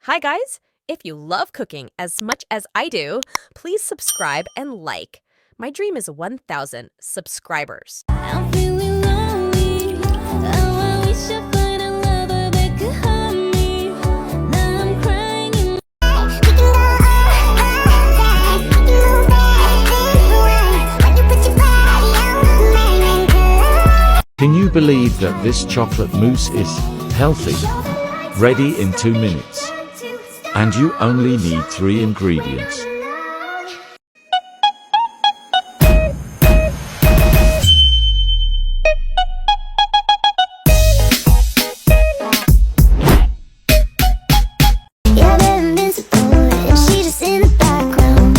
Hi guys! If you love cooking as much as I do, please subscribe and like. My dream is 1,000 subscribers. I'm feeling lonely. Oh, I wish I find a lover that could hold me. Now I'm crying in Can you believe that this chocolate mousse is healthy? Ready in 2 minutes. And you only need 3 ingredients. Yeah, they're invincible, and she just in the background.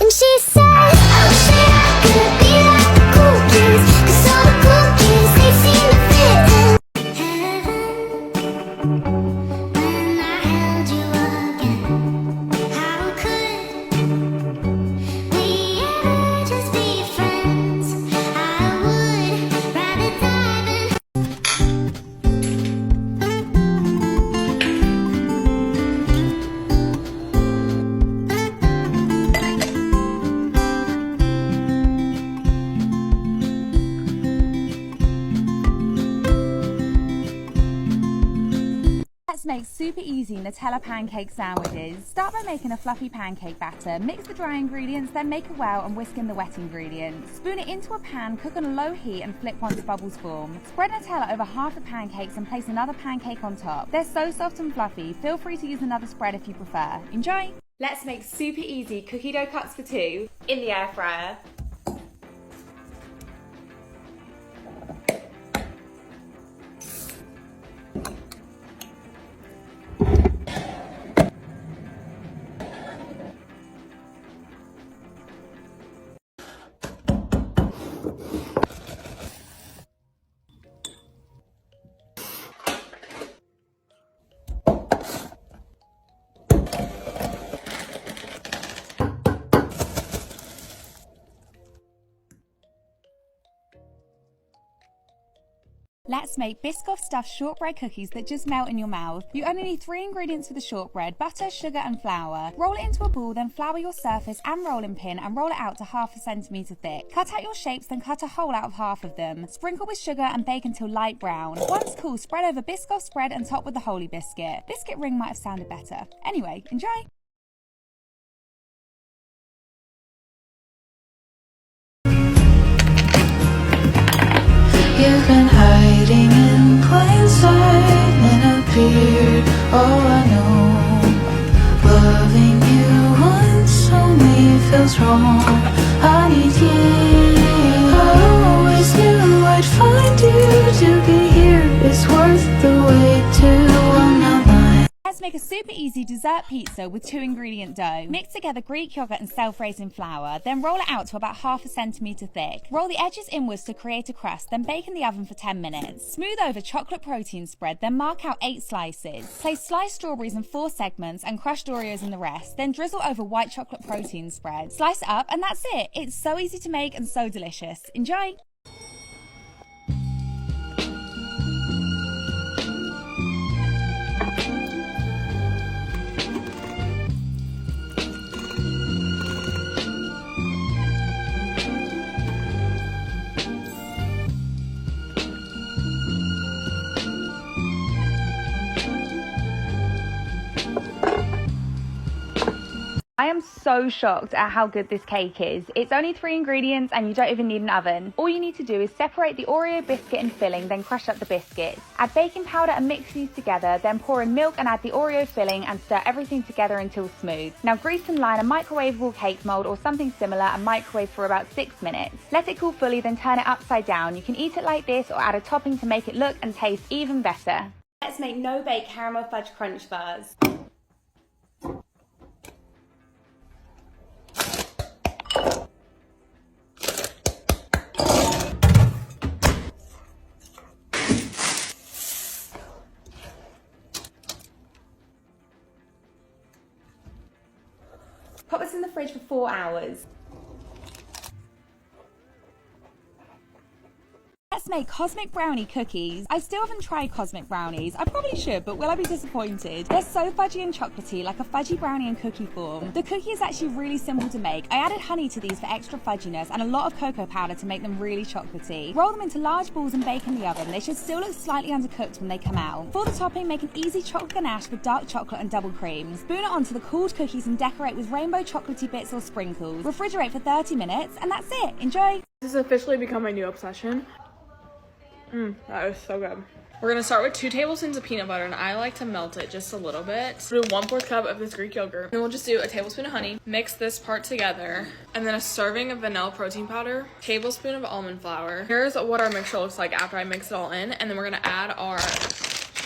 And she says, I wish that I could be like the cool kids, 'cause all the cool kids, they seem to fit in heaven. When I held you again, how could we ever just be friends? I would rather dive in. Let's make super easy Nutella pancake sandwiches. Start by making a fluffy pancake batter. Mix the dry ingredients, then make a well and whisk in the wet ingredients. Spoon it into a pan, cook on a low heat and flip once bubbles form. Spread Nutella over half the pancakes and place another pancake on top. They're so soft and fluffy, feel free to use another spread if you prefer. Enjoy! Let's make super easy cookie dough cuts for 2 in the air fryer. Let's make Biscoff stuffed shortbread cookies that just melt in your mouth. You only need 3 ingredients for the shortbread: butter, sugar and flour. Roll it into a ball, then flour your surface and rolling pin and roll it out to half a centimetre thick. Cut out your shapes, then cut a hole out of half of them. Sprinkle with sugar and bake until light brown. Once cool, spread over Biscoff spread and top with the holy biscuit. Biscuit ring might have sounded better. Anyway, enjoy! You've been hiding in plain sight and appeared. Oh, I know. Loving you once only feels wrong. I need you. I always knew I'd find you. To be here is worth the wait. I'm not lying. Let's make a super easy dessert pizza with 2 ingredient dough. Mix together Greek yogurt and self-raising flour, then roll it out to about half a centimetre thick. Roll the edges inwards to create a crust, then bake in the oven for 10 minutes. Smooth over chocolate protein spread, then mark out 8 slices. Place sliced strawberries in 4 segments and crushed Oreos in the rest, then drizzle over white chocolate protein spread. Slice it up and that's it. It's so easy to make and so delicious. Enjoy! I am so shocked at how good this cake is. It's only 3 ingredients and you don't even need an oven. All you need to do is separate the Oreo biscuit and filling, then crush up the biscuits. Add baking powder and mix these together, then pour in milk and add the Oreo filling and stir everything together until smooth. Now grease and line a microwavable cake mold or something similar and microwave for about 6 minutes. Let it cool fully, then turn it upside down. You can eat it like this or add a topping to make it look and taste even better. Let's make no-bake caramel fudge crunch bars. Pop this in the fridge for 4 hours. Let's make cosmic brownie cookies. I still haven't tried cosmic brownies. I probably should, but will I be disappointed? They're so fudgy and chocolatey, like a fudgy brownie in cookie form. The cookie is actually really simple to make. I added honey to these for extra fudginess and a lot of cocoa powder to make them really chocolatey. Roll them into large balls and bake in the oven. They should still look slightly undercooked when they come out. For the topping, make an easy chocolate ganache with dark chocolate and double cream. Spoon it onto the cooled cookies and decorate with rainbow chocolatey bits or sprinkles. Refrigerate for 30 minutes and that's it. Enjoy! This has officially become my new obsession. That is so good. We're gonna start with 2 tablespoons of peanut butter, and I like to melt it just a little bit. We'll do 1/4 cup of this Greek yogurt. Then we'll just do a tablespoon of honey, mix this part together, and then a serving of vanilla protein powder, tablespoon of almond flour. Here's what our mixture looks like after I mix it all in, and then we're gonna add our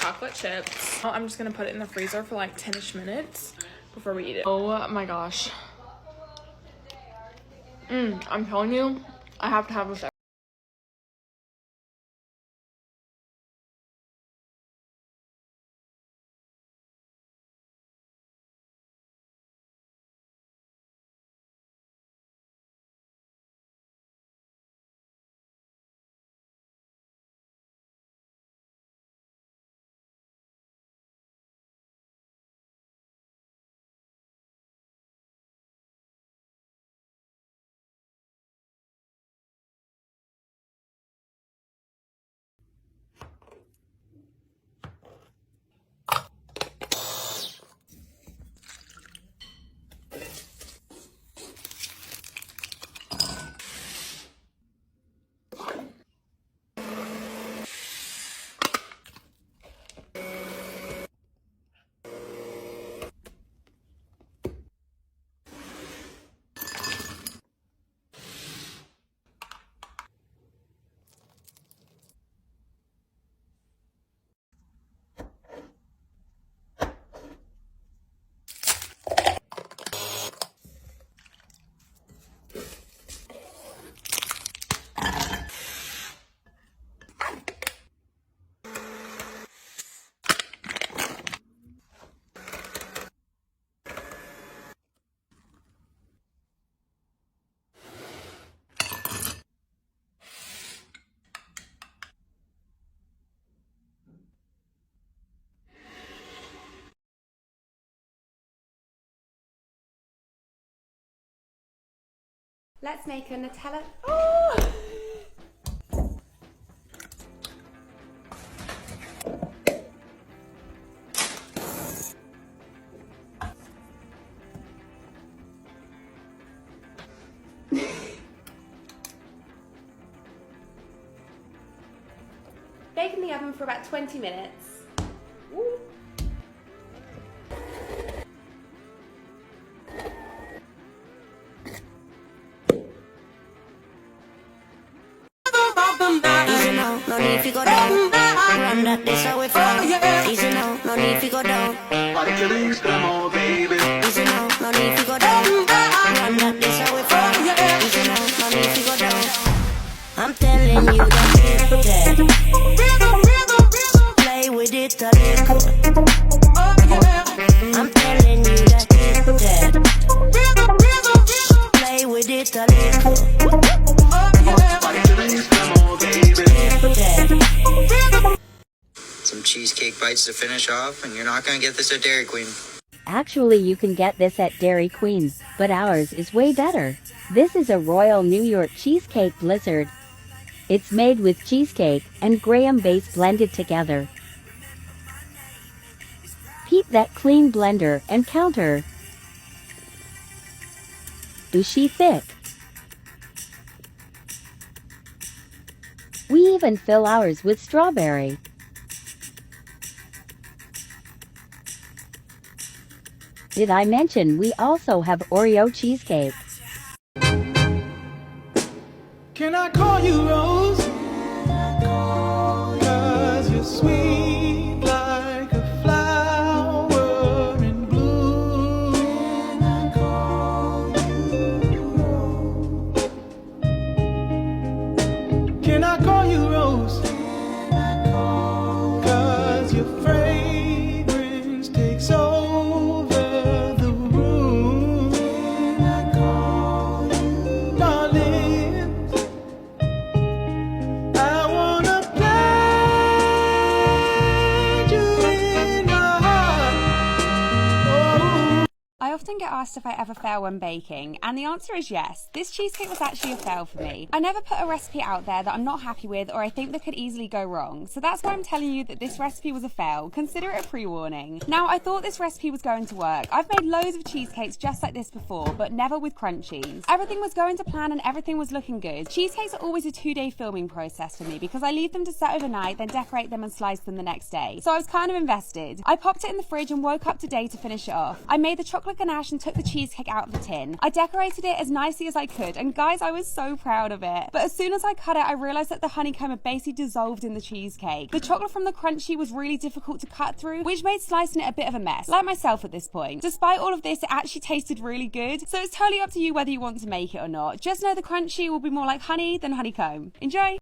chocolate chips. I'm just gonna put it in the freezer for like 10-ish minutes before we eat it. Oh my gosh. I'm telling you, I have to have this. Let's make a Nutella. Bake in the oven for about 20 minutes. Woo. Easy now, no need to go down. Run that, this how we fall. Easy now, no need to go down. Easy now, no need to go down. Run that, this how we fall. Easy now, no need to go down. I'm telling you that play with it a little. I'm telling you that play with it a little. Some cheesecake bites to finish off, and you're not gonna get this at Dairy Queen. Actually, you can get this at Dairy Queen, but ours is way better. This is a Royal New York Cheesecake Blizzard. It's made with cheesecake and graham base blended together. Heat that clean blender and counter. Is she thick? We even fill ours with strawberry. Did I mention we also have Oreo cheesecake? Can I call you Rose? 'Cause you're sweet like a flower in bloom. Can I call you Rose? Can I call you Rose? 'Cause your fragrance takes over the room. Can I call often get asked if I ever fail when baking, and the answer is yes. This cheesecake was actually a fail for me. I never put a recipe out there that I'm not happy with or I think that could easily go wrong, so that's why I'm telling you that this recipe was a fail. Consider it a pre-warning. Now, I thought this recipe was going to work. I've made loads of cheesecakes just like this before, but never with crunchies. Everything was going to plan and everything was looking good. Cheesecakes are always a 2-day filming process for me because I leave them to set overnight, then decorate them and slice them the next day. So I was kind of invested. I popped it in the fridge and woke up today to finish it off. I made the chocolate ganache and took the cheesecake out of the tin. I decorated it as nicely as I could, and guys, I was so proud of it. But as soon as I cut it, I realised that the honeycomb had basically dissolved in the cheesecake. The chocolate from the crunchy was really difficult to cut through, which made slicing it a bit of a mess, like myself at this point. Despite all of this, it actually tasted really good, so it's totally up to you whether you want to make it or not. Just know the crunchy will be more like honey than honeycomb. Enjoy!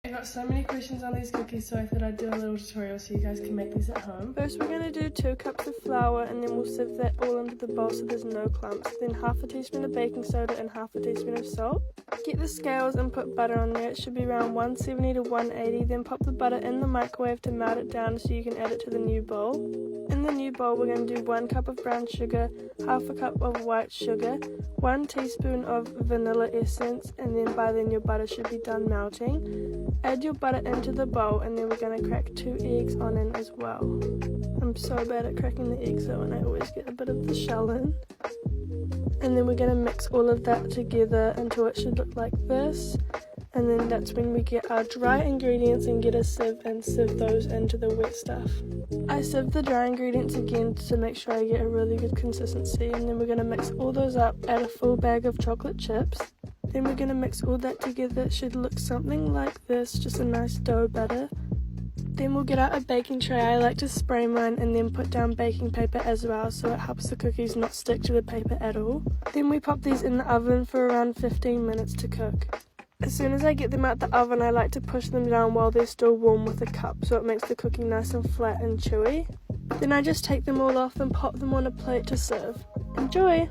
I got so many questions on these cookies, so I thought I'd do a little tutorial so you guys can make these at home. First we're going to do 2 cups of flour, and then we'll sieve that all into the bowl so there's no clumps. Then half a teaspoon of baking soda and half a teaspoon of salt. Get the scales and put butter on there. It should be around 170 to 180. Then pop the butter in the microwave to melt it down so you can add it to the new bowl. In the new bowl we're going to do 1 cup of brown sugar, half a cup of white sugar, 1 teaspoon of vanilla essence, and then by then your butter should be done melting. Add your butter into the bowl, and then we're going to crack 2 eggs on in as well. I'm so bad at cracking the eggs though, and I always get a bit of the shell in. And then we're going to mix all of that together until it should look like this. And then that's when we get our dry ingredients and get a sieve and sieve those into the wet stuff. I sieve the dry ingredients again to make sure I get a really good consistency, and then we're going to mix all those up, add a full bag of chocolate chips. Then we're going to mix all that together. It should look something like this, just a nice dough batter. Then we'll get out a baking tray. I like to spray mine and then put down baking paper as well, so it helps the cookies not stick to the paper at all. Then we pop these in the oven for around 15 minutes to cook. As soon as I get them out the oven, I like to push them down while they're still warm with a cup, so it makes the cookie nice and flat and chewy. Then I just take them all off and pop them on a plate to serve. Enjoy!